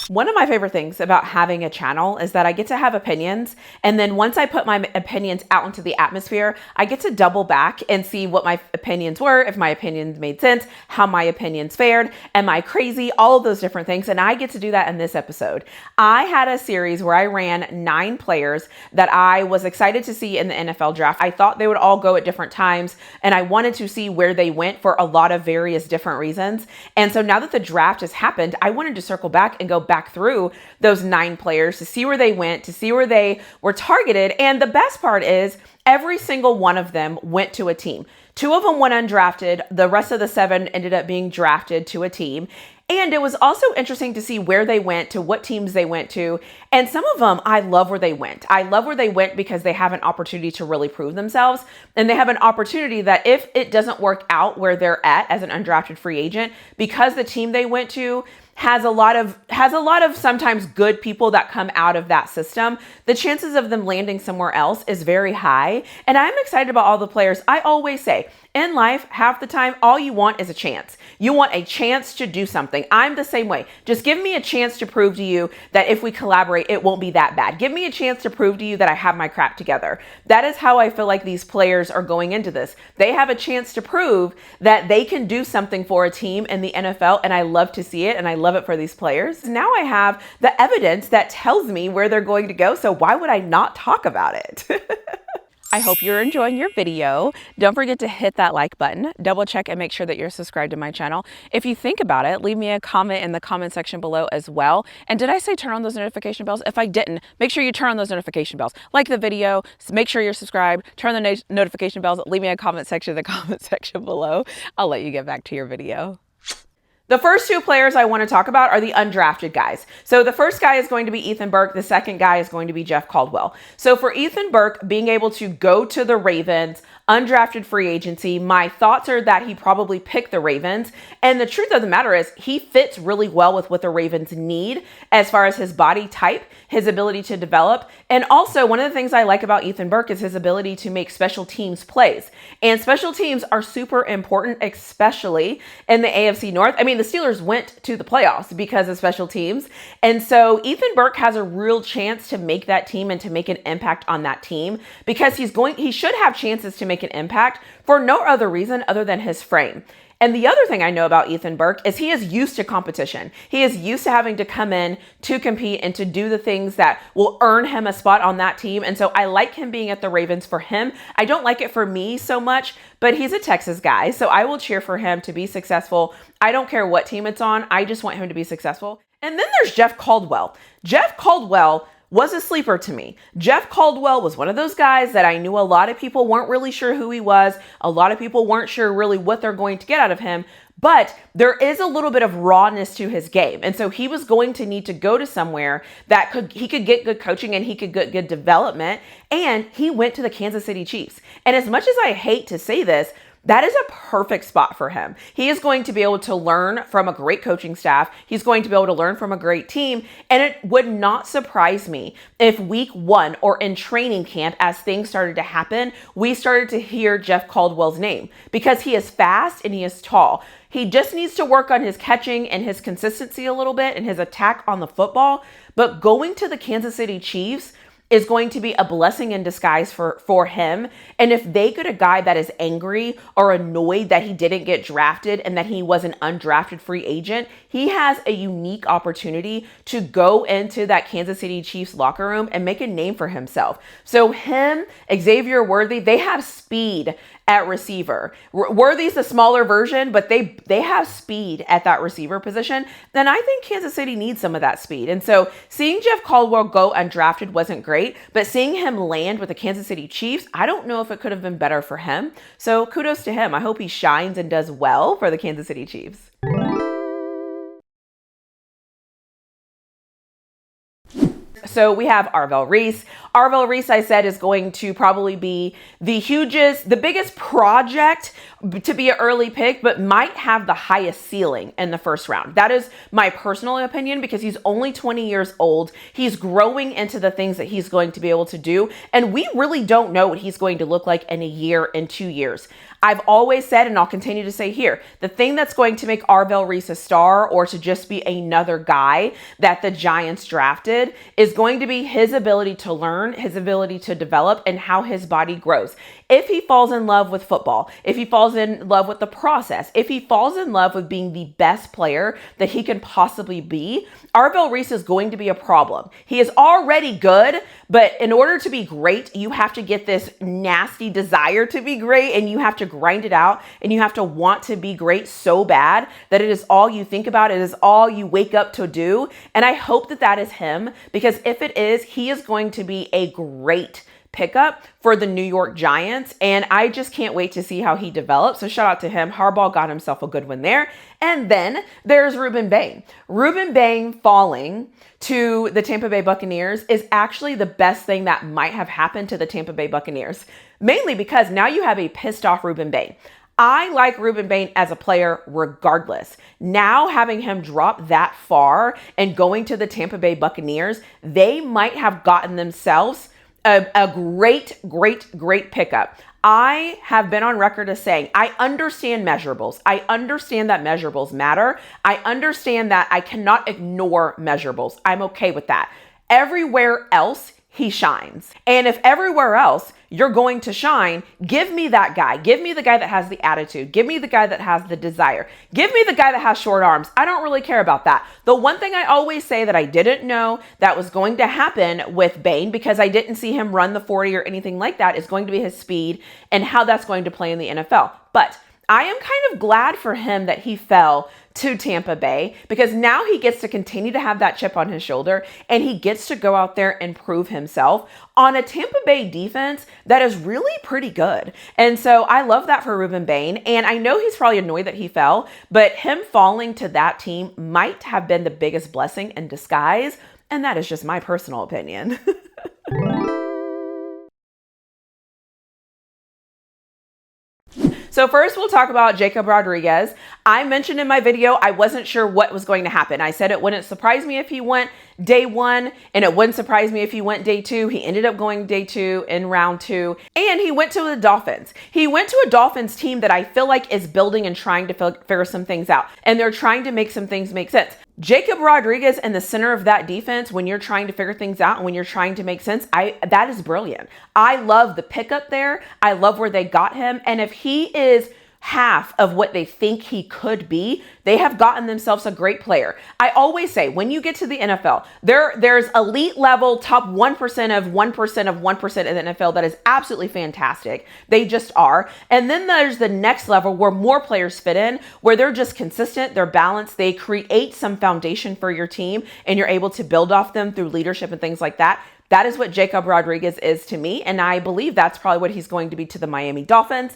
One of my favorite things about having a channel is that I get to have opinions. And then once I put my opinions out into the atmosphere, I get to double back and see what my opinions were, if my opinions made sense, how my opinions fared, am I crazy, all of those different things. And I get to do that in this episode. I had a series where I ran 9 players that I was excited to see in the NFL draft. I thought they would all go at different times, and I wanted to see where they went for a lot of various different reasons. And so now that the draft has happened, I wanted to circle back and go back through those 9 players to see where they went, to see where they were targeted. And the best part is every single one of them went to a team. 2 of them went undrafted. The rest of the 7 ended up being drafted to a team. And it was also interesting to see where they went, to what teams they went to. And some of them, I love where they went. I love where they went because they have an opportunity to really prove themselves. And they have an opportunity that if it doesn't work out where they're at as an undrafted free agent, because the team they went to has a lot of sometimes good people that come out of that system, the chances of them landing somewhere else is very high. And I'm excited about all the players. I always say, in life, half the time, all you want is a chance. You want a chance to do something. I'm the same way. Just give me a chance to prove to you that if we collaborate, it won't be that bad. Give me a chance to prove to you that I have my crap together. That is how I feel like these players are going into this. They have a chance to prove that they can do something for a team in the NFL, and I love to see it, and I love it for these players. Now I have the evidence that tells me where they're going to go, so why would I not talk about it? I hope you're enjoying your video. Don't forget to hit that like button, double check and make sure that you're subscribed to my channel. If you think about it, leave me a comment in the comment section below as well. And did I say turn on those notification bells? If I didn't, make sure you turn on those notification bells. Like the video, make sure you're subscribed, turn the notification bells, leave me a comment section in the comment section below. I'll let you get back to your video. The first 2 players I want to talk about are the undrafted guys. So the first guy is going to be Ethan Burke. The second guy is going to be Jeff Caldwell. So for Ethan Burke, being able to go to the Ravens, undrafted free agency, my thoughts are that he probably picked the Ravens. And the truth of the matter is he fits really well with what the Ravens need as far as his body type, his ability to develop. And also one of the things I like about Ethan Burke is his ability to make special teams plays. And special teams are super important, especially in the AFC North. I mean, the Steelers went to the playoffs because of special teams. And so Ethan Burke has a real chance to make that team and to make an impact on that team because he should have chances to make an impact for no other reason other than his frame. And the other thing I know about Ethan Burke is he is used to competition. He is used to having to come in to compete and to do the things that will earn him a spot on that team. And so I like him being at the Ravens for him. I don't like it for me so much, but he's a Texas guy. So I will cheer for him to be successful. I don't care what team it's on. I just want him to be successful. And then there's Jeff Caldwell. Jeff Caldwell was a sleeper to me. Jeff Caldwell was one of those guys that I knew a lot of people weren't really sure who he was. A lot of people weren't sure really what they're going to get out of him. But there is a little bit of rawness to his game. And so he was going to need to go to somewhere that he could get good coaching and he could get good development. And he went to the Kansas City Chiefs. And as much as I hate to say this, that is a perfect spot for him. He is going to be able to learn from a great coaching staff. He's going to be able to learn from a great team. And it would not surprise me if week 1 or in training camp, as things started to happen, we started to hear Jeff Caldwell's name because he is fast and he is tall. He just needs to work on his catching and his consistency a little bit and his attack on the football. But going to the Kansas City Chiefs is going to be a blessing in disguise for him. And if they get a guy that is angry or annoyed that he didn't get drafted and that he was an undrafted free agent, he has a unique opportunity to go into that Kansas City Chiefs locker room and make a name for himself. So him, Xavier Worthy, they have speed at receiver. Worthy's the smaller version, but they have speed at that receiver position. Then I think Kansas City needs some of that speed. And so seeing Jeff Caldwell go undrafted wasn't great, but seeing him land with the Kansas City Chiefs, I don't know if it could have been better for him. So kudos to him. I hope he shines and does well for the Kansas City Chiefs. So we have Arvell Reese. Arvell Reese, I said, is going to probably be the biggest project to be an early pick, but might have the highest ceiling in the first round. That is my personal opinion because he's only 20 years old. He's growing into the things that he's going to be able to do. And we really don't know what he's going to look like in a year and 2 years. I've always said, and I'll continue to say here, the thing that's going to make Arvell Reese a star or to just be another guy that the Giants drafted is going to be his ability to learn, his ability to develop, and how his body grows. If he falls in love with football, if he falls in love with the process, if he falls in love with being the best player that he can possibly be, Arvell Reese is going to be a problem. He is already good, but in order to be great, you have to get this nasty desire to be great, and you have to grind it out, and you have to want to be great so bad that it is all you think about. It is all you wake up to do. And I hope that that is him, because if it is, he is going to be a great pickup for the New York Giants. And I just can't wait to see how he develops. So shout out to him. Harbaugh got himself a good one there. And then there's Ruben Bain. Ruben Bain falling to the Tampa Bay Buccaneers is actually the best thing that might have happened to the Tampa Bay Buccaneers, mainly because now you have a pissed off Ruben Bain. I like Ruben Bain as a player regardless. Now having him drop that far and going to the Tampa Bay Buccaneers, they might have gotten themselves a great pickup. I have been on record as saying, I understand measurables. I understand that measurables matter. I understand that I cannot ignore measurables. I'm okay with that. Everywhere else, he shines. And if everywhere else you're going to shine, give me that guy. Give me the guy that has the attitude. Give me the guy that has the desire. Give me the guy that has short arms. I don't really care about that. The one thing I always say that I didn't know that was going to happen with Bain, because I didn't see him run the 40 or anything like that, is going to be his speed and how that's going to play in the NFL. But I am kind of glad for him that he fell to Tampa Bay, because now he gets to continue to have that chip on his shoulder and he gets to go out there and prove himself on a Tampa Bay defense that is really pretty good. And so I love that for Ruben Bain. And I know he's probably annoyed that he fell, but him falling to that team might have been the biggest blessing in disguise. And that is just my personal opinion. So first we'll talk about Jacob Rodriguez. I mentioned in my video, I wasn't sure what was going to happen. I said it wouldn't surprise me if he went day 1, and it wouldn't surprise me if he went day 2. He ended up going day 2 in round 2, and he went to the Dolphins. He went to a Dolphins team that I feel like is building and trying to figure some things out, and they're trying to make some things make sense. Jacob Rodriguez in the center of that defense, when you're trying to figure things out and when you're trying to make sense, that is brilliant. I love the pickup there. I love where they got him. And if he is half of what they think he could be, they have gotten themselves a great player. I always say, when you get to the NFL, there's elite level, top 1% of 1% of 1% in the NFL that is absolutely fantastic. They just are. And then there's the next level where more players fit in, where they're just consistent, they're balanced, they create some foundation for your team, and you're able to build off them through leadership and things like that. That is what Jacob Rodriguez is to me, and I believe that's probably what he's going to be to the Miami Dolphins.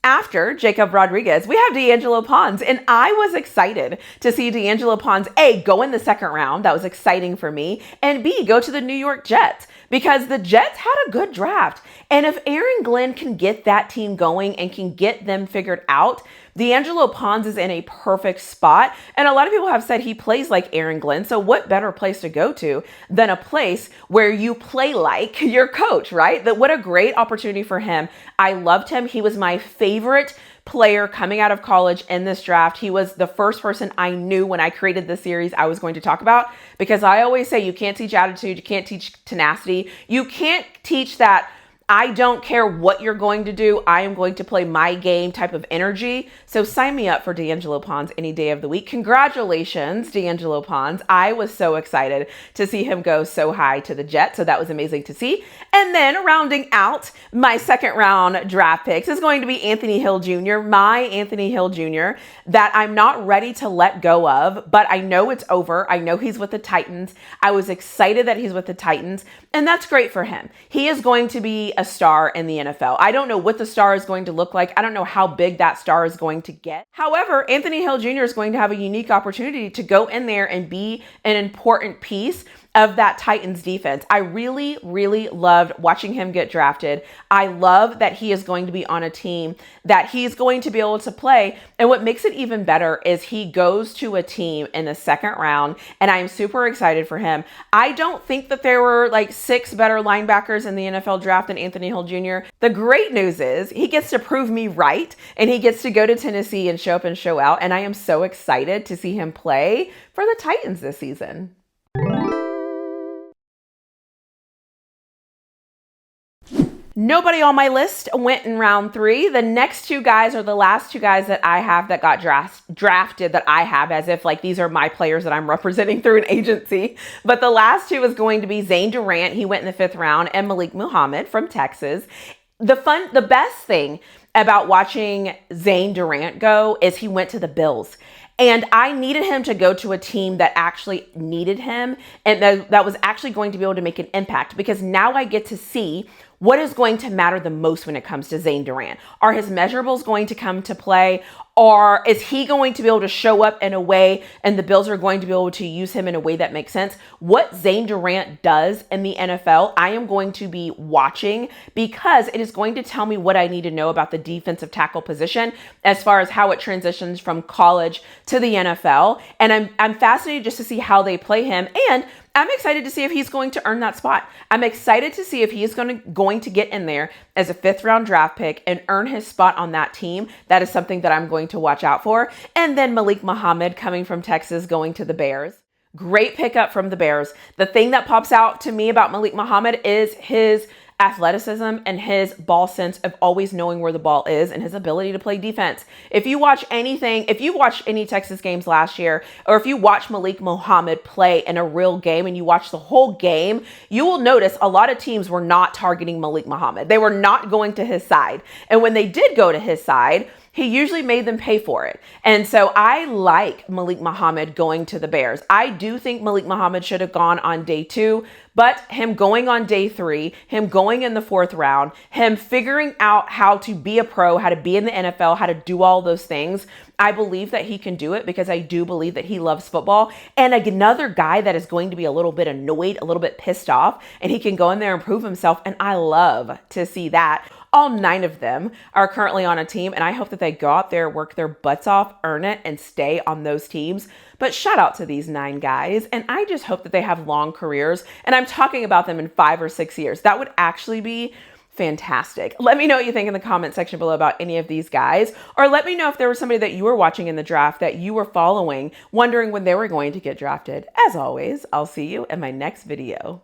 After Jacob Rodriguez, we have D'Angelo Ponz, and I was excited to see D'Angelo Ponz, A, go in the second round. That was exciting for me. And B, go to the New York Jets, because the Jets had a good draft. And if Aaron Glenn can get that team going and can get them figured out, D'Angelo Ponz is in a perfect spot. And a lot of people have said he plays like Aaron Glenn. So what better place to go to than a place where you play like your coach, right? What a great opportunity for him. I loved him. He was my favorite player coming out of college in this draft. He was the first person I knew when I created this series I was going to talk about, because I always say you can't teach attitude, you can't teach tenacity, you can't teach that I don't care what you're going to do, I am going to play my game type of energy. So sign me up for D'Angelo Ponz any day of the week. Congratulations, D'Angelo Ponz. I was so excited to see him go so high to the Jets. So that was amazing to see. And then rounding out my second round draft picks is going to be Anthony Hill Jr., my Anthony Hill Jr., that I'm not ready to let go of, but I know it's over. I know he's with the Titans. I was excited that he's with the Titans, and that's great for him. He is going to be a star in the NFL. I don't know what the star is going to look like. I don't know how big that star is going to get. However, Anthony Hill Jr. is going to have a unique opportunity to go in there and be an important piece of that Titans defense. I really, really loved watching him get drafted. I love that he is going to be on a team that he's going to be able to play. And what makes it even better is he goes to a team in the second round, and I'm super excited for him. I don't think that there were like 6 better linebackers in the NFL draft than Anthony Hill Jr. The great news is he gets to prove me right, and he gets to go to Tennessee and show up and show out. And I am so excited to see him play for the Titans this season. Nobody on my list went in round 3. The next 2 guys are the last 2 guys that I have that got drafted that I have, as if like these are my players that I'm representing through an agency. But the last 2 is going to be Zane Durant. He went in the 5th round, and Malik Muhammad from Texas. The best thing about watching Zane Durant go is he went to the Bills. And I needed him to go to a team that actually needed him and that was actually going to be able to make an impact, because now I get to see what is going to matter the most when it comes to Zane Durant. Are his measurables going to come to play? Or is he going to be able to show up in a way and the Bills are going to be able to use him in a way that makes sense? What Zane Durant does in the NFL, I am going to be watching, because it is going to tell me what I need to know about the defensive tackle position as far as how it transitions from college to the NFL. And I'm fascinated just to see how they play him. And I'm excited to see if he's going to earn that spot. I'm excited to see if he is going to get in there as a 5th round draft pick and earn his spot on that team. That is something that I'm going to watch out for. And then Malik Muhammad coming from Texas, going to the Bears. Great pickup from the Bears. The thing that pops out to me about Malik Muhammad is his athleticism and his ball sense of always knowing where the ball is, and his ability to play defense. If you watch any Texas games last year, or if you watch Malik Muhammad play in a real game and you watch the whole game, you will notice a lot of teams were not targeting Malik Muhammad. They were not going to his side. And when they did go to his side, he usually made them pay for it. And so I like Malik Muhammad going to the Bears. I do think Malik Muhammad should have gone on day 2, but him going on day 3, him going in the 4th round, him figuring out how to be a pro, how to be in the NFL, how to do all those things, I believe that he can do it, because I do believe that he loves football. And another guy that is going to be a little bit annoyed, a little bit pissed off, and he can go in there and prove himself. And I love to see that. All 9 of them are currently on a team, and I hope that they go out there, work their butts off, earn it, and stay on those teams. But shout out to these 9 guys, and I just hope that they have long careers, and I'm talking about them in 5 or 6 years. That would actually be fantastic. Let me know what you think in the comment section below about any of these guys, or let me know if there was somebody that you were watching in the draft that you were following, wondering when they were going to get drafted. As always, I'll see you in my next video.